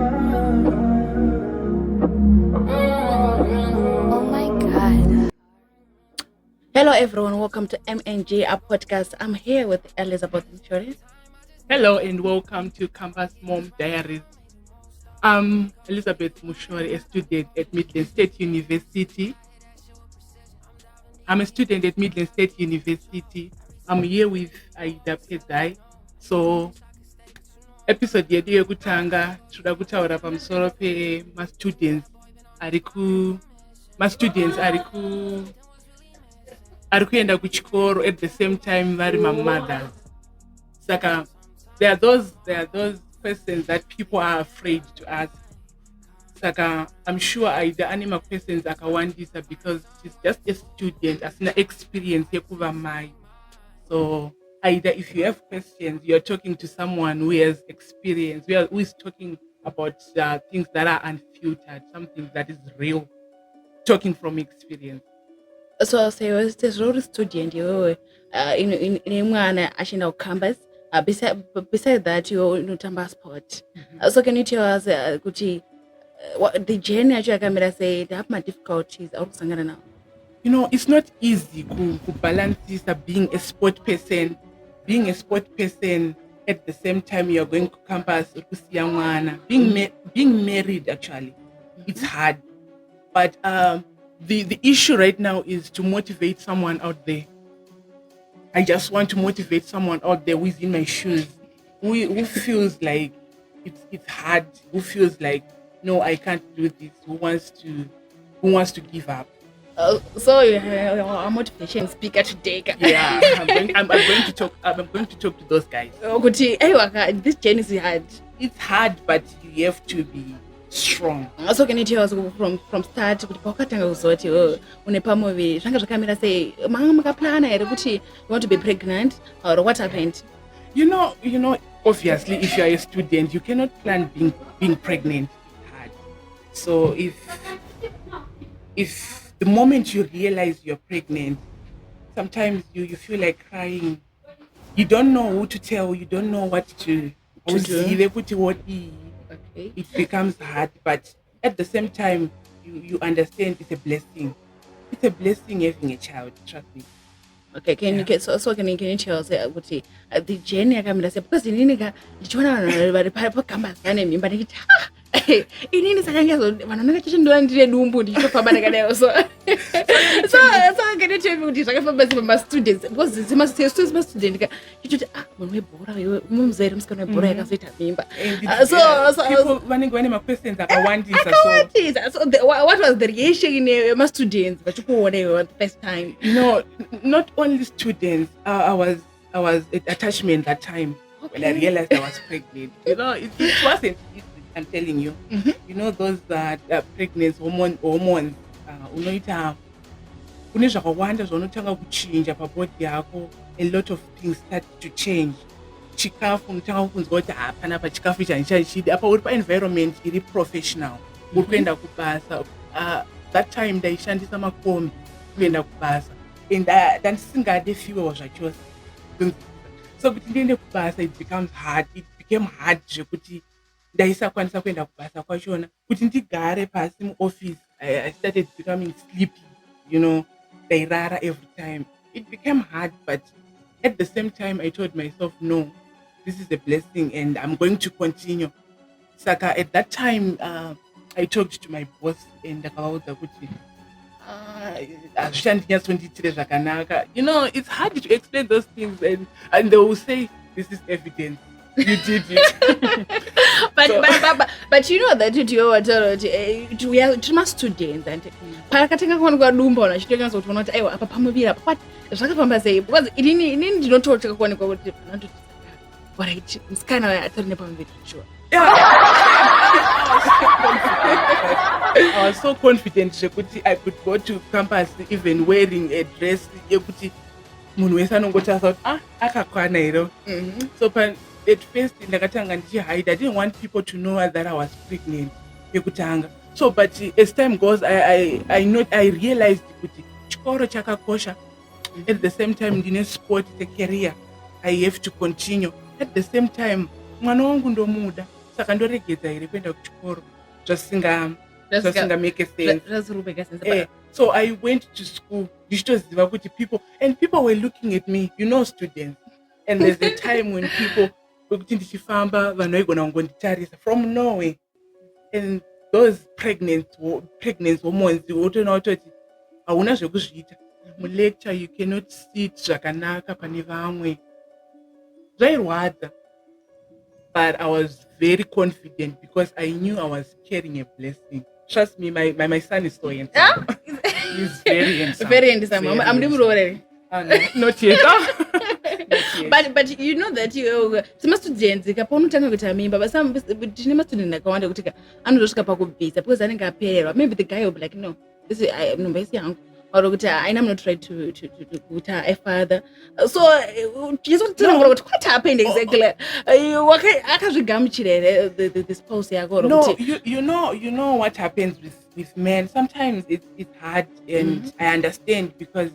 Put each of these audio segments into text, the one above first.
Oh my God. Hello everyone, welcome to MNG, our podcast. I'm here with Elizabeth Insurance. Hello and welcome to Campus Mom Diaries. I'm Elizabeth Mushori, a student at Midland State University. I'm here with Aida Pedai. So, episode yedu yekutanga tinoda kutaura pamusoro pema-students ari kuenda kuchikoro at the same time vari ma-mothers. Saka there are those questions that people are afraid to ask. Saka I'm sure Aida anima questions akawandisa because she's just a student, asina experience yekuva mai. So Aida, if you have questions, you're talking to someone who has experience, who is talking about things that are unfiltered, something that is real, talking from experience. So there's a student in mwana ashina campus. Beside that, you tamba sport. So can you tell us what the journey actually say they have my difficulties now? You know, it's not easy to balance this being a sport person at the same time you're going to campus being married actually. It's hard. But the issue right now is to motivate someone out there. I just want to motivate someone out there who's in my shoes, who feels like it's hard, who feels like no, I can't do this, who wants to give up. So you have a motivation speaker today. Yeah, I'm going to talk to those guys. This journey is hard. It's hard, but you have to be strong. So can you tell us from start kuti pakatanga kuzoti une pamovi zvanga zvakamira sei manga makaplana here kuti you want to be pregnant or what happened? You know obviously if you are a student you cannot plan being pregnant. It's hard. So if the moment you realize you're pregnant, sometimes you feel like crying. You don't know who to tell, you don't know what to do. Okay. It becomes hard, but at the same time, you understand it's a blessing. It's a blessing having a child, trust me. Okay, can you tell us kuti the journey yakamira sei because inini ndichiona vanhu vari pacampus vane mimba ndikiti inini saka vanhu vakachindora ndire dumbu ndichitofamba ndakadai so can you tell me kuti zvakafamba sei pama-students because ma-student ndichitoti munhu webhora iwe mumuzere musikana webhora yakazoita mimba people vanenge vane ma-questions akawandisa. So what was the reaction yema-students vachikuona iwe the first time? You know, not only students, I was at attachment that time. Okay. When I realized I was pregnant. You know, it wasn't easy, I'm telling you. Mm-hmm. You know, those pregnancy hormones, unoita kune zvakawanda zvaunotanga kuchinja pabody yako. A lot of things start to change. Chikafu unotanga kunzwa kuti panapa chikafu chanichidi apa uri pa-environment iri professional. Uri kuenda kubasa. That time ndaishandisa makombi kuenda kubasa. And ndandisingade fuel zvachose. So kuti ndiende kubasa it becomes hard. It became hard zvekuti ndaisakwanisa kuenda kubasa kwachona. Kuti ndigare pasi muoffice I started becoming sleepy, you know, ndairara every time. It became hard, but at the same time I told myself no, this is a blessing and I'm going to continue. Saka at that time I talked to my boss and ndakauza kuti you know, it's hard to explain those things and they will say this is evidence you did it. but you know that we are students and pakatanga kuwanikwa dumba ona chitenge kuzotoona kuti aiwa apa pamuvira what zvakafamba sei because inini ndinototaka kuwanikwa kuti alright musikana waya atori nepamuviri sure. I was so confident that I could go to campus even wearing a dress yekuti munhu wese anongotarisa kuti akakwana here. So at first ndakatanga ndichihide. I didn't want people to know that I was pregnant yekutanga. So but as time goes I realized kuti chikoro chakakosha. At the same time ndine sport, the career I have to continue. At the same time mwana wangu ndomuda. saka ndoregedza here kuenda kuchikoro zvasingamake sense. So I went to school ndichitoziva kuti people were looking at me, students, and there's a time when people wekuti ndichifamba vanhu vaigona kungonditarisa from nowhere, and those pregnant hormones wotoona kutoti hauna zvekuzviita mulecture, you cannot sit zvakanaka pane vamwe, zvairwadza. But I was very confident because I knew I was carrying a blessing. Trust me, my son is so handsome. He's very handsome. Very handsome. I'm already. No, not yet. But you know that some students kapaunotanga kuita mimba, but some tine students akawanda kuti anozosvika pakubvisa because anenge apererwa. Maybe the guy will be like, no, this is number is young. Or kuti I'm not trying to a father. So Jesus tell me what happened exactly. Akazvigamuchira this pose yako. No, you know what happens with men. Sometimes it's hard, and I understand because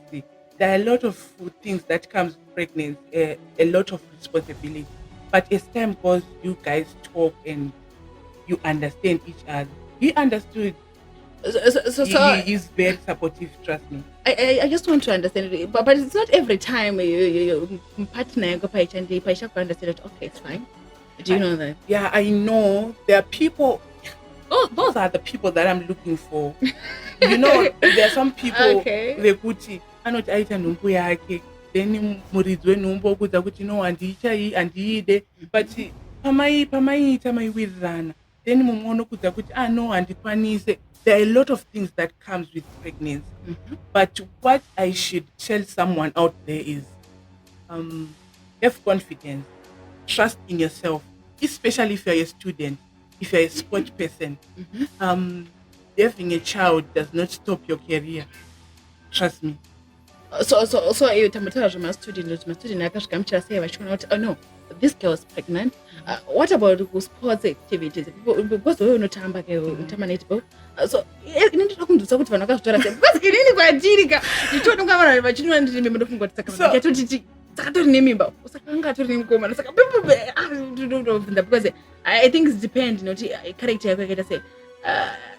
there are a lot of things that comes with pregnancy, a lot of responsibility. But as time goes, you guys talk and you understand each other. He understood. So he is very supportive, trust me. I just want to understand it, but it's not every time your partner go pay and understand it. Okay, it's fine. Do you know that? Yeah, I know. There are people. Those are the people that I'm looking for. There are some people. Okay. They kuti anoti aita nhumbu yake, then muridzi wenhumbu okuudza kuti no handiichai handiide, but pamaiita maiwirirana, then mumwe unokuudza kuti no handikwanise. There are a lot of things that comes with pregnancy. But what I should tell someone out there is have confidence, trust in yourself, especially if you're a student, if you're a sport person. Having a child does not stop your career. Trust me. So you tamatara my student akasvika say oh no, this girl is pregnant. What about sports activities? Because we unotamba netball. So inendira kundutsa kuti vanhu vakazvitora sei because inini kwatiri ka nditoona vanhu vachinwa ndiri mimba ndofunga kuti saka yatoti sakatori nemimba saka ngatori nemukomana saka because I think it depends noti character yako yakaita sei.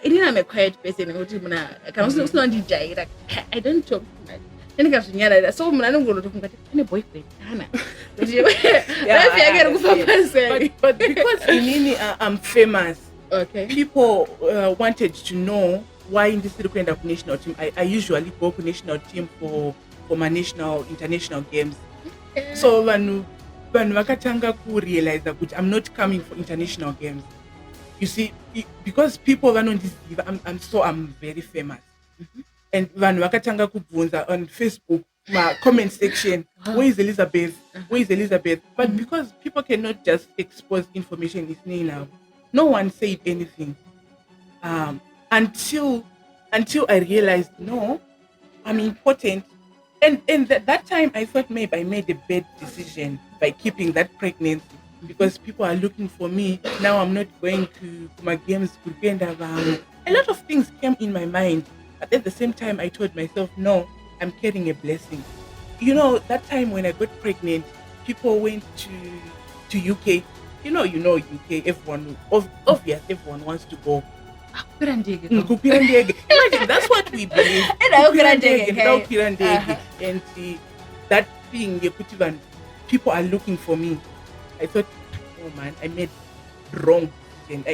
Inini I'm a quiet person nekuti muna kana usinondijaira I don't talk much. Ndikazvinyarara so munhu anongotofunga kuti pane boyfriend kana life yake iri kufamba. But because inini I'm famous, okay, people wanted to know why ndisiri kuenda ku national team. I usually go to national team for my international games. Okay. So vanhu vakatanga ku realize that I'm not coming for international games. You see, because people vanondiziva, I'm very famous. And vanhu vakatanga kubvunza on Facebook, my comment section, where is Elizabeth? Where is Elizabeth? But because people cannot just expose information is now, no one said anything until I realized no, I'm important. And that time I thought maybe I made a bad decision by keeping that pregnancy because people are looking for me. Now I'm not going to my games. A lot of things came in my mind. But at the same time, I told myself, no, I'm carrying a blessing. That time when I got pregnant, people went to UK. You know UK, everyone wants to go. Imagine, that's what we believe. And that thing, people are looking for me. I thought, oh man, I made wrong decision.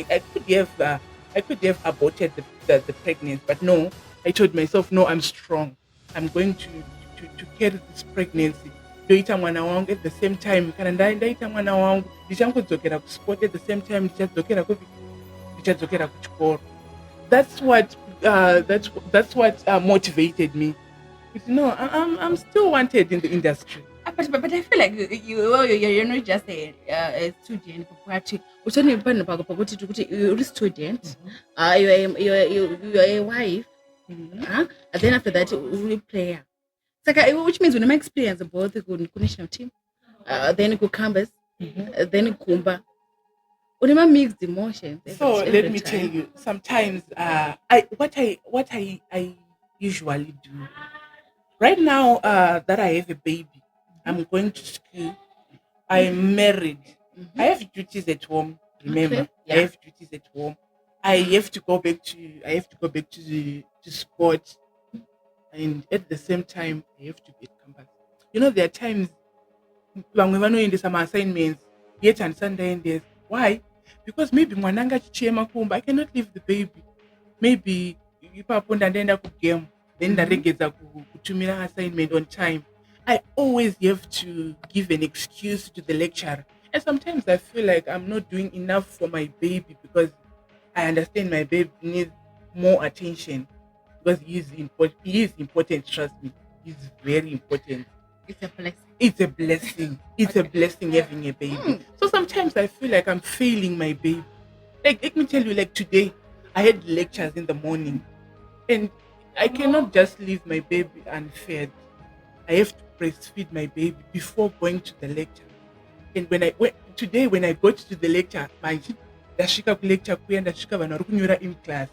I could have aborted the pregnancy, but no. I told myself, no, I'm strong. I'm going to carry this pregnancy. Ndoita mwana wangu at the same time. Kana ndaita mwana wangu ndichangodzokera kusport at the same time ndichadzokera kuchikoro. That's what motivated me. But no, I'm still wanted in the industry. But I feel like you're not just a student. You're a student. You're a wife. And then after that, you're a player. Which means when I'm experienced both the national team, then go campus, then Kumba. When I mixed emotions. So let me tell you, sometimes what I usually do. Right now that I have a baby, I'm going to school. I'm married. I have duties at home. Remember, Okay. I Yeah. have duties at home. I have to go back to sport, and at the same time, I have to be at campus. There are times vamwe vanoendesa ma-assignments yet and sundaendes. Why? Because maybe mwananga achichema kumba, I cannot leave the baby. Maybe ipapo ndandaenda kugame, then ndaregedza kutumira assignment on time. I always have to give an excuse to the lecturer. And sometimes I feel like I'm not doing enough for my baby because I understand my baby needs more attention because he is important, trust me. He's very important. It's a blessing. It's a blessing. It's a Okay. blessing having a baby. Mm. So sometimes I feel like I'm failing my baby. Like, let me tell you, like today, I had lectures in the morning, and I cannot just leave my baby unfed. I have to breastfeed my baby before going to the lecture. And today, when I got to the lecture, ndasvika kulecture kuya ndasvika vanhu vari kunyora in class.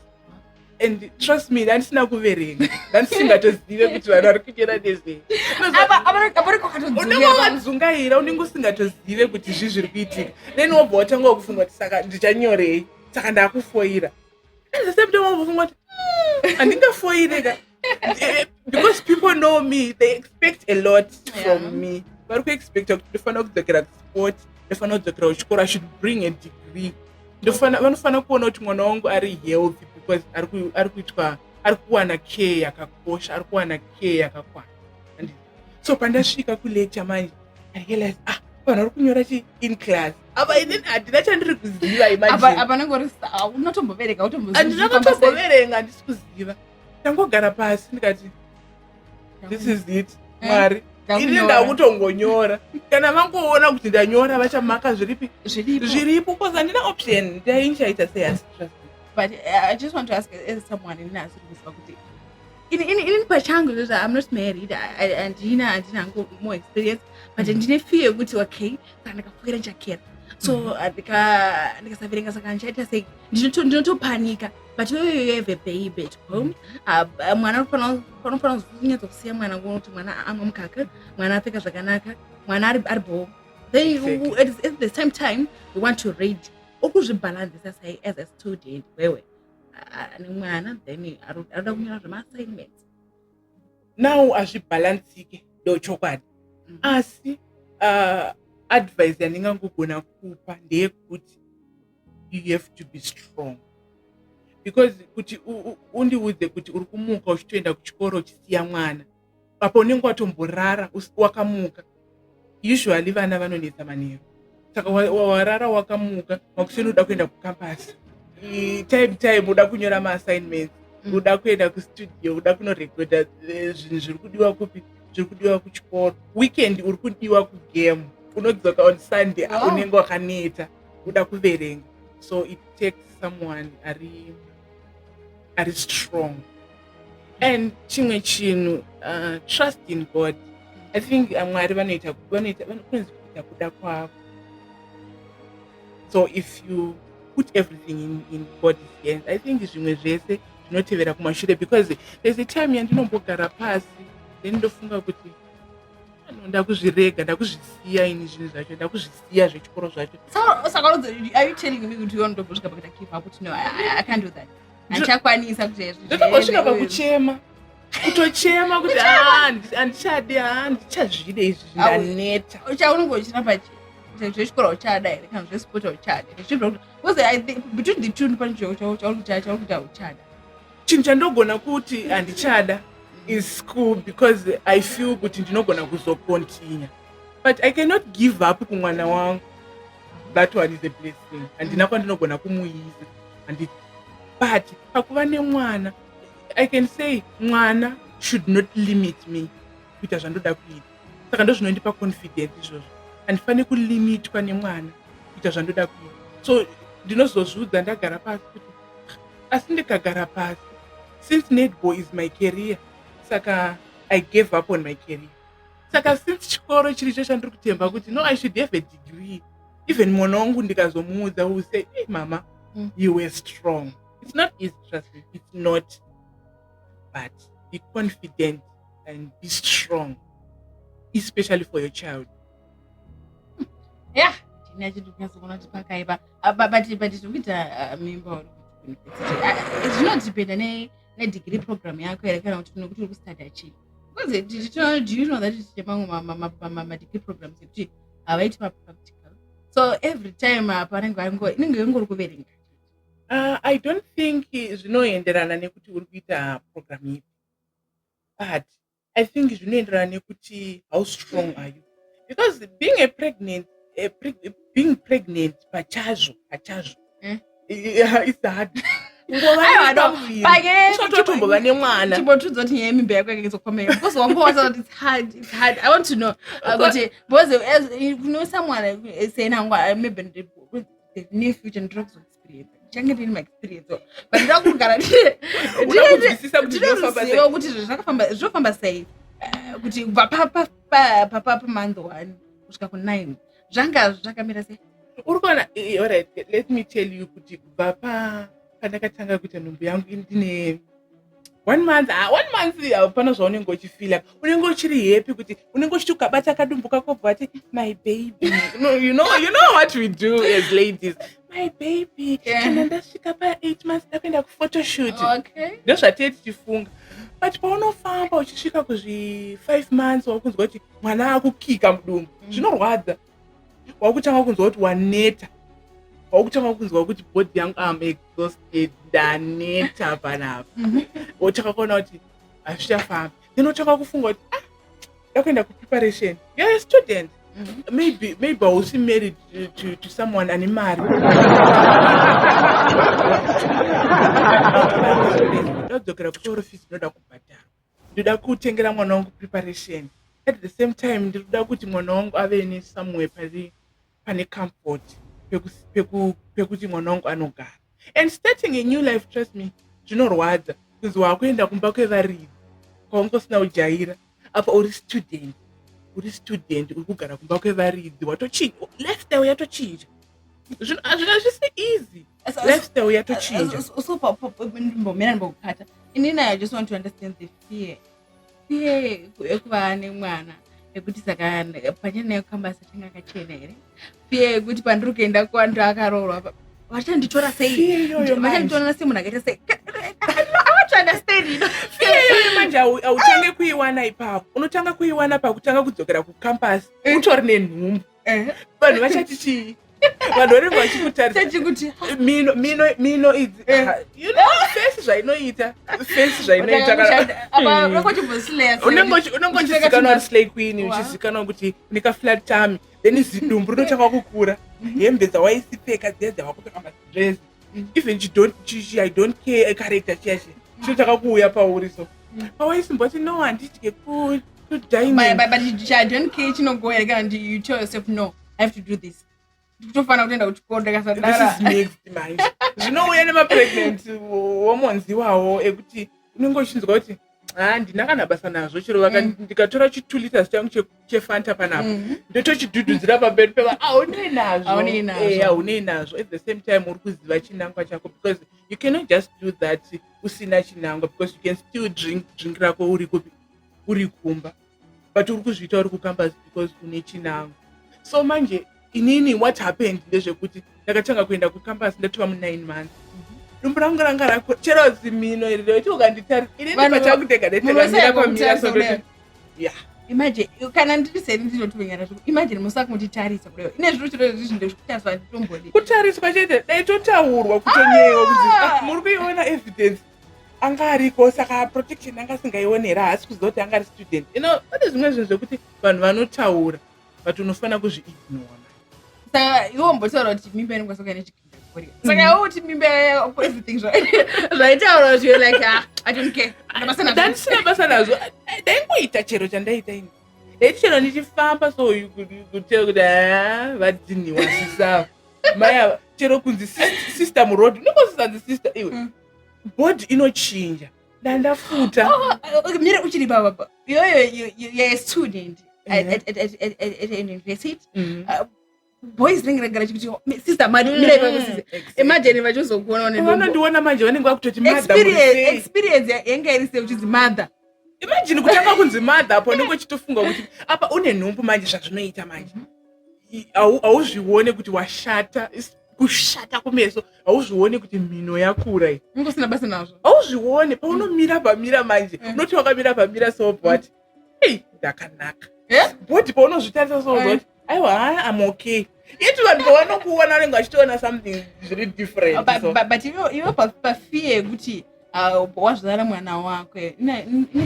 And trust me, ndandisina kuverenga, ndandisingatozive kuti vanhu vari kunyora nezvei. Unenge wakadzungaira, unenge usingatozive kuti zvii zviri kuitika. Then wobva watanga kufunga kuti saka ndichanyorei, saka ndakufoira. At the same time wobva kuti handingafoire ka. Because people know me, they expect a lot from me. Vari kuexpecta kuti ndofanira kudzokera kusport, ndofanira kudzokera kuchikoro, I should bring a degree. Vanofanira kuona kuti mwana wangu ari healthy because ari kuwana care yakakosha, ari kuwana care yakakwana. So pandasvika kulecture manje, I realized vanhu vari kunyora in class. Apa inini handina chandiri kuziva handina kutomboverenga, handisi kuziva. Ndangogara pasi ndikati this is it, Mwari. Ini ndakutongonyora. Kana vangoona kuti ndanyora vachamaka zviripo because handina option. Ndaichaita sei asi trust me. But I just want to ask, as someone in Nazi, in pachangu, I'm not married, and Gina more experience, but in Gina fear good to okay, and like a jacket. So ndikasavira sakanchaita sei ndinotopanika, but you have a baby at home. Mwana unofanira kunyatsokusiya mwana kuti mwana amwe mukaka, mwana apfeka zvakanaka, mwana ari home. Then at the same time you want to read. Okuzvibalancisa sei as a student wewe nemwana then aroda kunyora zvema-assignments. Now azvibhalansike ndochokwadi. Asi advice yandingangogona kupa ndeyekuti you have to be strong. Because kuti undiudze kuti uri kumuka uchitoenda kuchikoro uchisiya mwana, apo unenge watomborara wakamuka. Usually vana vanonetsa manheru. Saka warara wakamuka, makuseni uda kuenda kucampus. Time uda kunyora ma-assignments, uda kuenda kustudio, uda kunorekodha zvinhu zviri kudiwa kupi, zviri kudiwa kuchikoro. Weekend uri kudiwa kugame, unodzoka on Sunday unenge wakaneta, uda kuverenga. So it takes someone ari strong. And chimwe chinhu, trust in God. I think Mwari vanoita kuda kwavo. So if you put everything in God's hands, I think zvimwe zvese zvinotevera kumashure, because there's a time yandinombogara pasi then ndofunga kuti ndakuzvirega, ndakuzvisiya ini zvinhu zvacho, ndakuzvisiya zvechikoro zvacho. Saka are you telling me kuti iwe ndobvosvika pakuita give up kuti no, I can't do that? Handikwanisa kuti ndotongosvika pakuchema, kutochema kuti handichadi, handichazvide izvi zvindaneta. Unenge uchiramba zvechikoro uchada here kana zvesport uchada? Because I think between the two pane chaurikuita uchada. Chinhu chandogona kuti handichada is school, because I feel kuti ndinogona kuzocontinue. But I cannot give up kumwana wangu. That one is a blessing. Handina kwandinogona kumuisa. But pakuva nemwana, I can say mwana should not limit me kuita zvandoda kuita. Saka ndozvinondipa confidence izvozvo. Handifani kulimitwa nemwana kuita zvandoda kuita. So ndinozozvudza ndagara pasi kuti asi ndikagara pasi, since netball is my career, saka I gave up on my career. Saka since chikoro chiricho chandiri kutemba kuti no, I should have a degree. Even mwana wangu ndikazomuudza will say, hey mama, you were strong. It's not easy, trust me. It's not. But be confident and be strong, especially for your child. Yeah, ina chitu kunyasokuona kuti pakaipa but zvikuita mimba uri kuuniversity zvinodependa nedegree program yako here kana kuti nekuti uri kustudy chii because do you know that mamwe madegree programs ekuti havaiti mapractical so every time inenge ingori kuverenga. I don't think zvinoenderana nekuti uri kuita program ipi, but I think zvinoenderana nekuti how strong are you, because being pregnant pachazvo it's hard. Usototombova nemwana chimbotudza kuti nyaya yemimba yako yakezokomera because wamboona kuti it's hard. I want to know kuti because kuno someone saying maybe the near future drugs experience change ndini my experience but ndakugara unakudzisisa kuti ndinoziva kuti zvofamba sei kuti papa month 1 kusvika ku 9 zvanga zvakamira sei uri kuona. Alright, let me tell you kuti kubva pandakatanga kuita nhumbu yangu ndine 1 month hapana zvaunenge uchifila, unenge uchiri happy kuti unenge uchitukabata kadumbu kako bva ati my baby. you know what we do as ladies, my baby. Kana ndasvika pa 8 months ndakuenda kuphotoshoot. Okay, ndozvatei tichifunga, but paunofamba uchisvika kuzvi 5 months wakunzwa kuti mwana akukika mudumbu zvinorwadza, wakutanga kunzwa kuti waneta, wakutanga kunzwa kuti body yangu am exhausted, ndaneta panapa. Wotanga kuona kuti hazvichafambi, then wotanga kufunga kuti ndakuenda kupreparation. You're a student. Maybe also married to someone ane mari. Ndadzokera kuchikoro fees ndoda kubhadhara, ndoda kutengera mwana wangu preparation. At the same time ndoda kuti mwana wangu ave ne somewhere pane comfort pekuti mwana wangu anogara. And starting a new life, trust me, zvinorwadza kunzi wakuenda kumba kwevaridzi kwaungosina ujaira. Apa uri student uri kugara kumba kwevaridzi, watochinja lifestyle yatochinja. Zvisi easy, lifestyle yatochinja. So mbomera mbokukata inini, I just want to understand the fear yekuva nemwana yekuti saka panyana yekukambasa chinga akachena here, fear yekuti pandiri kuenda kwandu akaroorwa vachanditora sei, vachanditora semunhu akaita sei. I want to understand it. Fear manje autange kuiwana ipapo, unotanga kuiwana pakutanga kudzokera kucampus utori nenhumbu. Vanhu vachati chii? Vanhu vanenge vachikutarisa kuti mino idzi, you know, face zvainoita unenge uchizikanwa uri slay queen, uchizikanwa kuti unika flat tummy, then zidumbu rinotanga kukura, hembe dzawaisipfeka dziya dzawakupfeka madress, even I don't care character chiyazhe chinotanga kuuya pauri. So pawaisimboti no, handitye kudine, but I don't care chinogoya and you tell yourself no, I have to do this. Kutofana kuenda kuchikoro ndakasadara. This is mixed mind. Zvinouya nemapregnant hormones iwawo ekuti unenge uchinzwa kuti ndina basa nazvo, chero ndikatora 2 liters changu chefanta panapa ndotochidhudhudzira pamberi peva aunei nazvo. At the same time uri kuziva chinangwa chako, because you cannot just do that usina chinangwa, because you can still drink rako uri kumba, but uri kuzviita uri kucampus because une chinangwa. So manje inini what happened ndezvekuti ndakatanga kuenda kucampus ndatova mu9 months. Dumbu rangu ranga rako chero zimino iri kuti ukanditari inini pachakutega ndetekamira pamira so kuti imagine kana ndiri seni ndinotunyara zvako, imagine musaka mutitarisa kudai ine zviro chiro zvinokutaswa nditombodi kutariswa chete dai totaurwa kutonyewa kuti muri kuiona evidence anga ariko, saka protection anga singaionera hasi kuziva kuti anga ari student. Pane zvimwe zvinhu zvekuti vanhu vanotaura but unofanira kuzviignora. Saka iwo mbotaura kuti mimba inokwanisa kuva nechikindakori, saka iwo kuti mimba everything zvaitaura kuti you're like I don't care, ndandisina basa nazvo, ndaingoita chero chandaita ini, ndaiti chero ndichifamba so kutela kuti vadhiniwa sisava maya, chero kunzi sister muroad unongosisanzi sister iwe body inochinja, ndandafuta. Mira uchiri baba you're a student at an university. Boys ringara chikuti sister mira ipapo sister, imagine vachizokuona ndiona manje vanenge vakutoti experience yanga iri sei uchinzi mother. Imagine kutanga kunzi mother apo ndingo chitofunga kuti apa une nhumbu manje zvazvinoita manje hauzvione kuti washata, kushata kumeso, hauzvione kuti mhino yakura iyi. Ungosina basa nazvo. Hauzvione paunomira pamira manje. Unoti wakamira pamira so but hey, ndakanaka. But paunozvitarisa so but aiwa I'm okay. Yet vanhu pavanokuona vanenge vachitoona something very different. But iwe pafear kuti wazvara mwana wako, I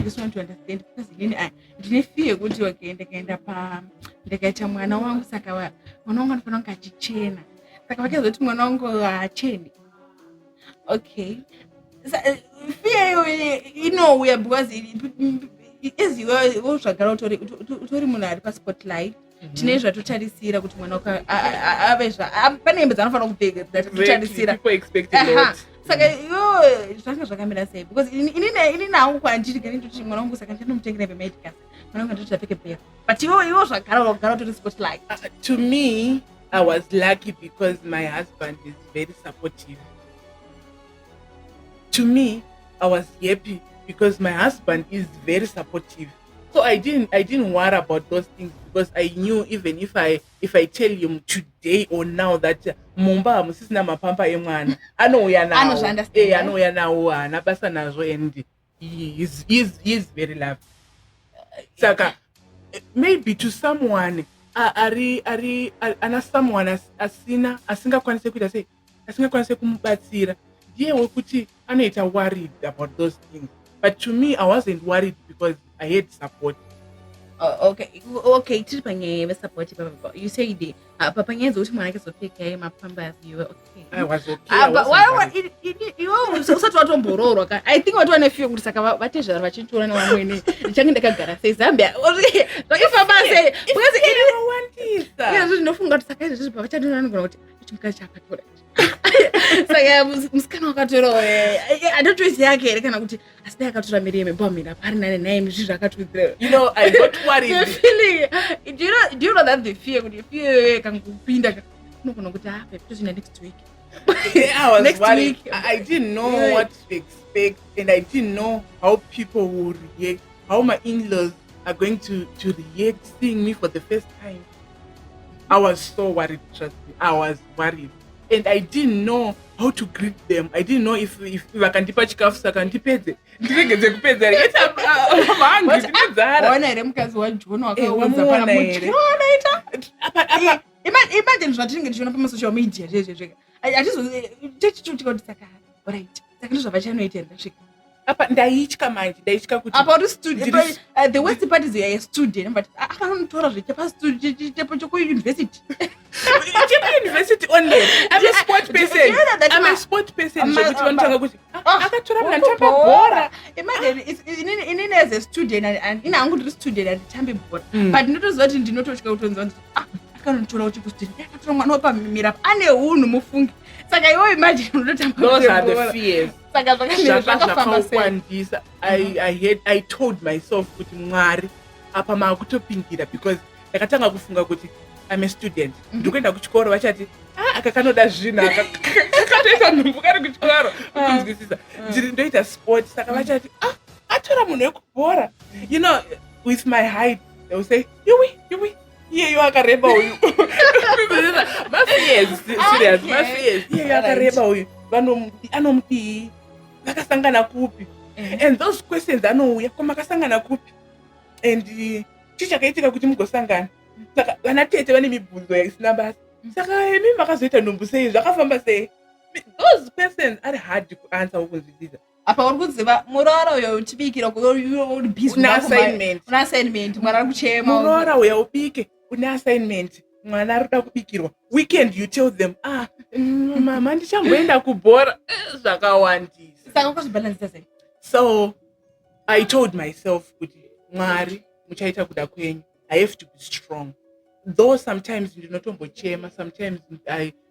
just want to understand because ndine fear kuti okay ndikaita mwana wangu saka mwana wangu anofanira kunge achichena. Saka vakazoti mwana wangu haacheni. Okay. Fear inouya because as iwe zvagara utori munhu ari paspotlight. Tine zvatotarisira kuti mwana wako ave pane hembe dzanofanira kupfeka dzatotarisira. People expect a lot. Saka iwe zvanga zvakamira sei because ini nangu kwandiri gani ndoti mwana wangu saka ndinomutengera hembe medicals mwana wangu ndoti apfeke bhero but iwe zvagara utori spotlight. To me I was lucky because my husband is very supportive. To me I was happy because my husband is very supportive. So I didn't worry about those things because I knew even if I tell him today or now that mumba musisina mapampa emwana anouya nawo anouya nawo ana basa nazvo and he is very lovely. Saka maybe to someone ana someone asingakwanise kuita sei asingakwanise kumubatsira ndiye wekuti anoita worried about those things. But to me, I wasn't worried because I had support. Okay. Tiri panyaya yesupport papa. You said papanyaya dzekuti mwana akazopfeka mapambas you were okay. I was okay. But why iwe usati watombororwa ka? I think watu wanefeel kuti saka vatezvara vachitoona nevamweni ndichange ndakagara sei Zambia. Zvakafamba sei? Because inowandisa. Izvo ndinofunga kuti saka izvo pavachadona vanogona kuti chimukadzi chakatora. Saka musikana wakatora atotoisi yake here kana kuti asi akatora miri yemebamira pari nane naye mizvizvo akatwitsira. You know, I got worried. The feeling, do you know that the fear kuti fear kangupinda unogona kuti pepitozina next week. I was next worried. Week. I didn't know what to expect and I didn't know how people will react, how my in-laws are going to react seeing me for the first time. I was so worried, trust me. I was worried. And I didn't know how to greet them. I didn't know if vakandipa chikafu saka ndipedze ndiregedze kupedza here. Vanhu ndinedzara. Waona here mukadzi waJohn wakaudza pana muti. Unoita? Imagine zvatinenge tichiona pamasocial media zvega. Atizochitika kuti saka right. Saka ndozvavachanoita ndasvika. Apa ndaitya manje ndaitya kuti apa uri student the worst part is a student but akanotora zvechepa student chepo choko university. University only. I'm a sport person. I'm a sport person. Zvekuti vanotanga kuti akatora mwana tamba bhora. Imagine inini as a student and ina hangu ndiri student and tambe bhora but ndinotoziva kuti ndinotosvika kutonzwa kuti akanotora uchi kustudent akatora mwana wapamira ane hunhu mufungi saka iwe imagine unotamba bhora. Those are the fears. Saka zvakafamba sei. I told myself kuti Mwari apa makutopingira because ndakatanga kufunga kuti I'm a student. Ndikuenda kuchikoro vachati aka kanoda zvinhu akatoita nhumbu kari kuchikoro kunzwisisa ndiri ndoita sport saka vachati atora munhu wekubhora. You know, with my height they will say yuwi iyeyo akareba uyu. Mafears, serious mafears. Iyeyo akareba uyu anomudii vakasangana kupi and those questions anouya kwamakasangana kupi and chichakaitika kuti mugosangana saka vana tete vane mibvunzo isina basa saka imi makazoita nhumbu sei zvakafamba sei. Those questions are hard to answer ukunzwisisa. Apa uri kuziva muroora uyo uchibikira uri busy una assignment mwana ari kuchema muroora uyo ubike una assignment mwana ari kuda kubikirwa weekend you tell them mama ndichamboenda kubhora zvakawandisa. Saka ukazvibalansisa sei? So I told myself kuti Mwari muchaita kuda kwenyu. I have to be strong. Though sometimes ndinotombochema, sometimes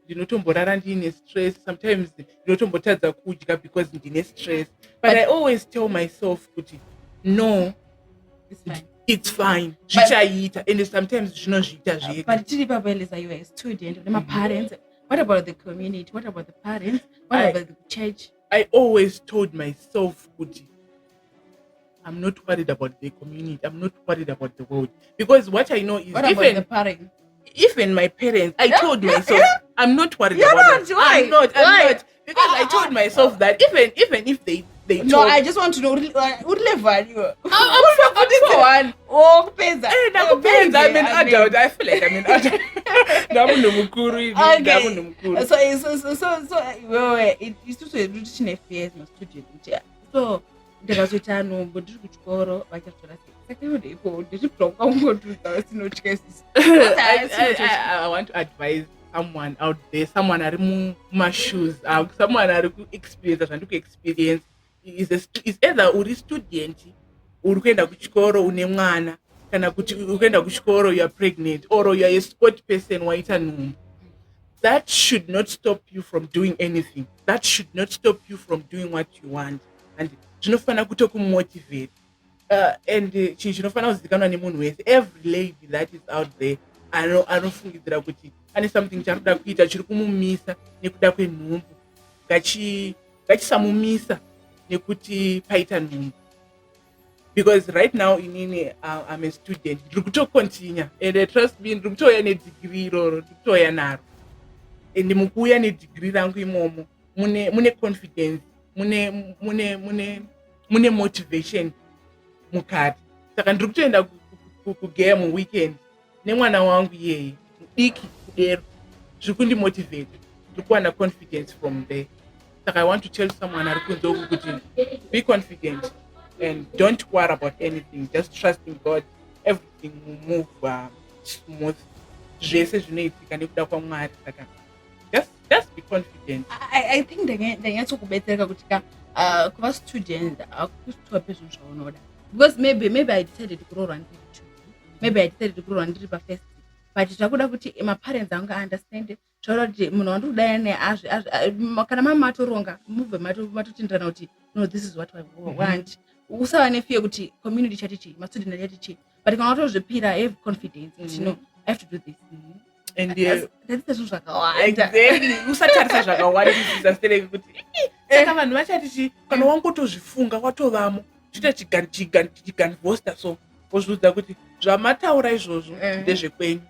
ndinotomborara ndine stress, sometimes ndinotombotadza kudya because ndine stress. But I always tell myself kuti no, it's fine. Zvichaita and sometimes zvinozviita zvega. But tiri papaeleza you are a student and my parents. What about the community? What about the parents? What about the church? I always told myself kuti I'm not worried about the community. I'm not worried about the world. Because what I know is what about the parents? even my parents, I told myself, I'm not worried You're about not, that. why? I'm not. Why? Because I told myself that even if they No, told, I just want to know what level you. I'm Oh, pesa. nakupedza, I'm an adult. I feel like I'm an adult. Ndamunhu Okay. mukuru. Isusu hedu tichine fears mastudent kuti so ndikazoita nhombo ndiri kuchikoro vachatora sei saka ivo ndeipo ndechibloka ungotuza vasinotya isisi. I want to advise someone out there, someone ari mumashoes, someone ari kuexperience zvandiri kuexperience is either uri student uri kuenda kuchikoro une mwana kana kuti uri kuenda kuchikoro you are pregnant or you are a sport person waita nhombo. That should not stop you from doing anything. That should not stop you from doing what you want. And zvinofana kutokumotivate. And chinhu chinofanira kuzivikanwa nemunhu wese, every lady that is out there anofungidzira kuti ane something chaanoda kuita chiri kumumisa nekuda kwenhumbu, ngachisamumisa nekuti paita nhumbu. Because right now inini I'm a student, ndiri kutocontinue and trust me, ndiri kutouya nedegree iroro, ndiri kutouya naro. And mukuuya nedegree rangu imomo mune confidence, mune motivation mukati. Saka ndiri kutoenda kugame weekend nemwana wangu iyeye diki kudero, zviri kundimotivate, ndiri kuwana confidence from there. Saka I want to tell someone ari kunze uku kuti be confident and don't worry about anything, just trust in God, everything will move smooth. Zvese zvinoitika nekuda kwaMwari. Saka just be confident. I think ndanyatsokubetereka kuti kuva student akutoa pezvinhu zvaunoda, because maybe I decided kuroorwa ndiri two, maybe I decided kuroorwa ndiri pafirst, but zvakuda kuti maparents anga understand zvakuda kuti munhu wandiri kudai naye kana mama matoronga mubve matotenderana kuti no, this is what I want. Usava nefear kuti community chati chii, mastudent chati chii, but kana watozvipira have confidence kuti no, I have to do this. And tatisa zvinhu zvakawanda. exactly, usatarisa zvakawandisa stereke kuti saka vanhu vachati kana wangotozvifunga watovamo chita chiganvosta so wozviudza kuti zvamataura izvozvo ndezvekwenyu,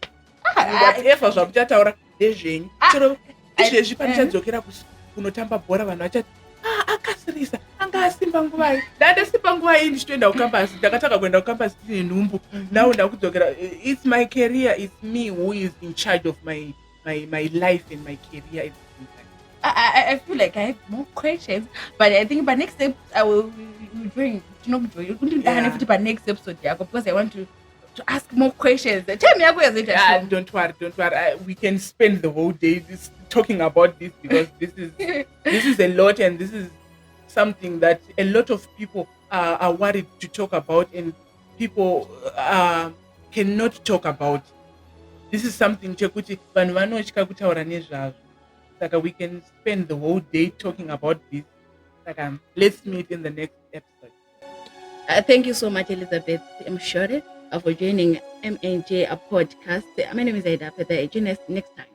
whatever zvamuchataura ndezvenyu. Chero izvezvi panichadzokera kunotamba bhora vanhu vachati akasirisa anga asimba nguvai, ndandasimba nguvai ndichitoenda kukambasi, ndakataka kuenda kukambasi tine nhumbu, now ndakudzokera. It's my career, it's me who is in charge of my life and my career at the same time. I feel like I have more questions, but I think by next step I will join. By next episode, because I want to ask more questions. Tell me, don't worry. We can spend the whole day talking about this, because this is a lot, and this is something that a lot of people are worried to talk about, and people cannot talk about. This is something chekuti vanhu vanotya kutaura nezvazvo. Saka we can spend the whole day talking about this. Saka let's meet in the next episode. Thank you so much, Elizabeth Mshore, for joining MNJ podcast. My name is Aida. Join us next time.